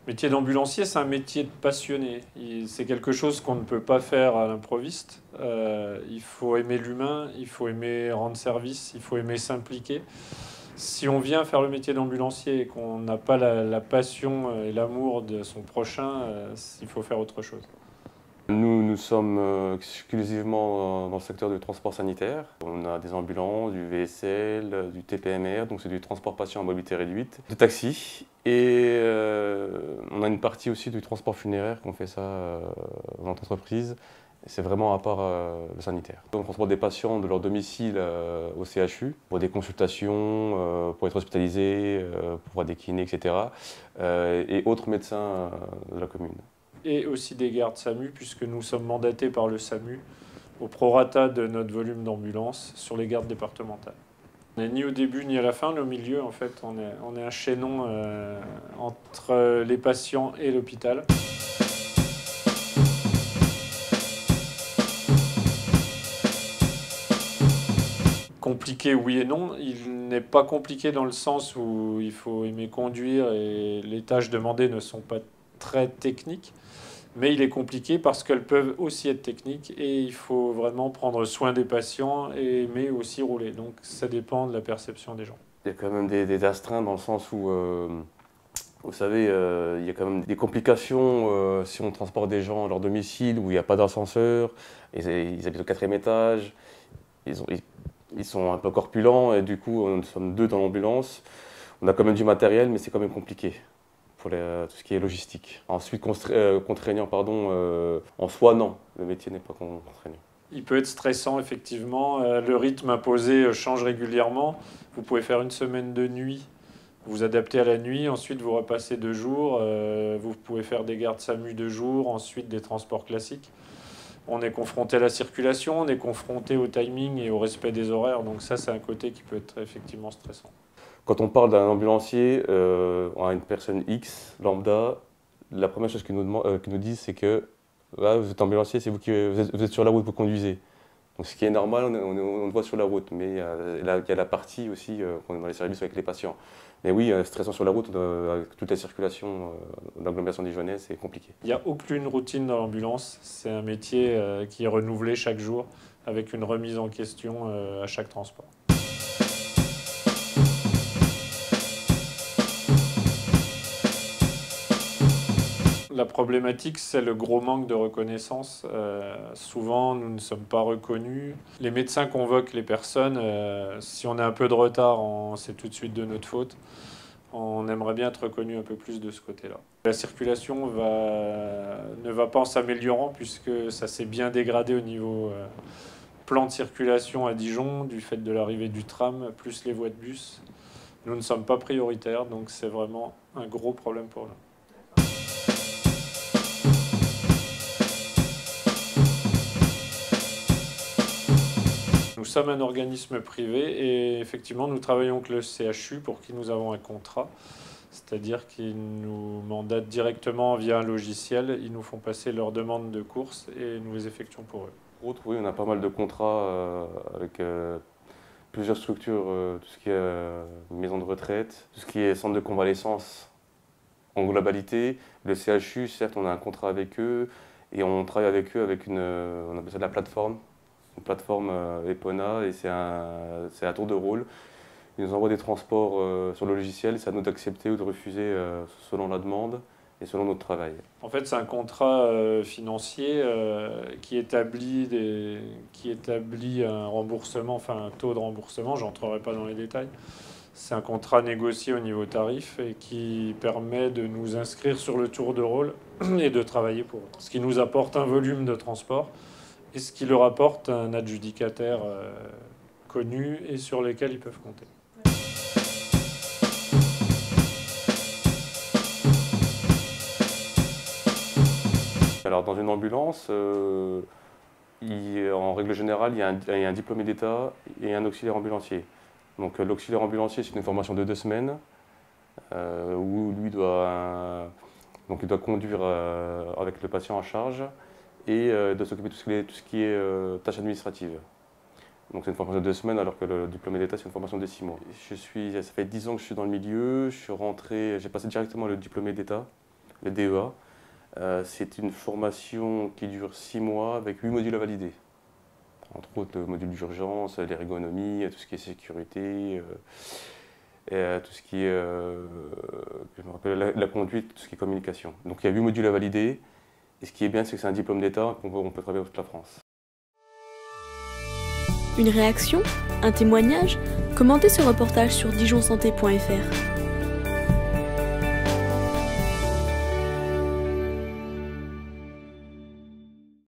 Le métier d'ambulancier, c'est un métier de passionné. C'est quelque chose qu'on ne peut pas faire à l'improviste. Il faut aimer l'humain, il faut aimer rendre service, il faut aimer s'impliquer. Si on vient faire le métier d'ambulancier et qu'on n'a pas la passion et l'amour de son prochain, il faut faire autre chose. Nous sommes exclusivement dans le secteur du transport sanitaire. On a des ambulances, du VSL, du TPMR, donc c'est du transport patient à mobilité réduite, de taxis. Et on a une partie aussi du transport funéraire qu'on fait ça dans notre entreprise. C'est vraiment à part le sanitaire. On transporte des patients de leur domicile au CHU pour des consultations, pour être hospitalisés, pour voir des kinés, etc. Et autres médecins de la commune. Et aussi des gardes SAMU, puisque nous sommes mandatés par le SAMU au prorata de notre volume d'ambulance sur les gardes départementales. On n'est ni au début ni à la fin, mais au milieu, en fait, on est un chaînon entre les patients et l'hôpital. Compliqué, oui et non. Il n'est pas compliqué dans le sens où il faut aimer conduire et les tâches demandées ne sont pas très techniques. Mais il est compliqué parce qu'elles peuvent aussi être techniques et il faut vraiment prendre soin des patients et aimer aussi rouler. Donc ça dépend de la perception des gens. Il y a quand même des astreintes dans le sens où, vous savez, il y a quand même des complications si on transporte des gens à leur domicile où il n'y a pas d'ascenseur, ils habitent au quatrième étage, ils, ont- ils- ils sont un peu corpulents et du coup, nous sommes deux dans l'ambulance. On a quand même du matériel, mais c'est quand même compliqué pour tout ce qui est logistique. Ensuite, contraignant, pardon, en soi, non, le métier n'est pas contraignant. Il peut être stressant, effectivement. Le rythme imposé change régulièrement. Vous pouvez faire une semaine de nuit, vous adaptez à la nuit, ensuite vous repassez 2 jours. Vous pouvez faire des gardes SAMU 2 jours, ensuite des transports classiques. On est confronté à la circulation, on est confronté au timing et au respect des horaires. Donc ça, c'est un côté qui peut être effectivement stressant. Quand on parle d'un ambulancier à une personne X, lambda, la première chose qu'ils nous disent, c'est que là, vous êtes ambulancier, c'est vous êtes sur la route, vous conduisez. Donc, ce qui est normal, on le voit sur la route, mais il y a la partie aussi, qu'on est dans les services avec les patients. Mais oui, stressant sur la route, avec toute la circulation d'agglomération dijonnaise, c'est compliqué. Il n'y a aucune routine dans l'ambulance. C'est un métier qui est renouvelé chaque jour avec une remise en question à chaque transport. La problématique, c'est le gros manque de reconnaissance. Souvent, nous ne sommes pas reconnus. Les médecins convoquent les personnes. Si on a un peu de retard, c'est tout de suite de notre faute. On aimerait bien être reconnu un peu plus de ce côté-là. La circulation ne va pas en s'améliorant puisque ça s'est bien dégradé au niveau plan de circulation à Dijon, du fait de l'arrivée du tram, plus les voies de bus. Nous ne sommes pas prioritaires, donc c'est vraiment un gros problème pour nous. Nous sommes un organisme privé et effectivement nous travaillons avec le CHU pour qui nous avons un contrat. C'est-à-dire qu'ils nous mandatent directement via un logiciel, ils nous font passer leurs demandes de courses et nous les effectuons pour eux. Autre, oui, on a pas mal de contrats avec plusieurs structures, tout ce qui est maison de retraite, tout ce qui est centre de convalescence en globalité. Le CHU, certes, on a un contrat avec eux et on travaille avec eux avec on appelle ça de la plateforme, une plateforme Epona et c'est à tour de rôle. Ils nous envoient des transports sur le logiciel, c'est à nous d'accepter ou de refuser selon la demande et selon notre travail. En fait, c'est un contrat financier qui établit un remboursement, enfin un taux de remboursement, j'entrerai pas dans les détails. C'est un contrat négocié au niveau tarif et qui permet de nous inscrire sur le tour de rôle et de travailler pour eux. Ce qui nous apporte un volume de transport et ce qui leur apporte un adjudicataire connu et sur lesquels ils peuvent compter. Alors dans une ambulance, en règle générale, il y a un diplômé d'État et un auxiliaire ambulancier. Donc l'auxiliaire ambulancier, c'est une formation de 2 semaines où lui donc il doit conduire avec le patient en charge et doit s'occuper de tout ce qui est tâches administratives. Donc c'est une formation de 2 semaines alors que le diplômé d'État, c'est une formation de 6 mois. Ça fait 10 ans que je suis dans le milieu, je suis rentré, j'ai passé directement le diplômé d'État le DEA. C'est une formation qui dure 6 mois avec 8 modules à valider. Entre autres, le module d'urgence, l'ergonomie, tout ce qui est sécurité, et tout ce qui est je me rappelle, la conduite, tout ce qui est communication. Donc il y a 8 modules à valider. Et ce qui est bien, c'est que c'est un diplôme d'État qu'on peut travailler dans toute la France. Une réaction? Un témoignage? Commentez ce reportage sur dijonsanté.fr.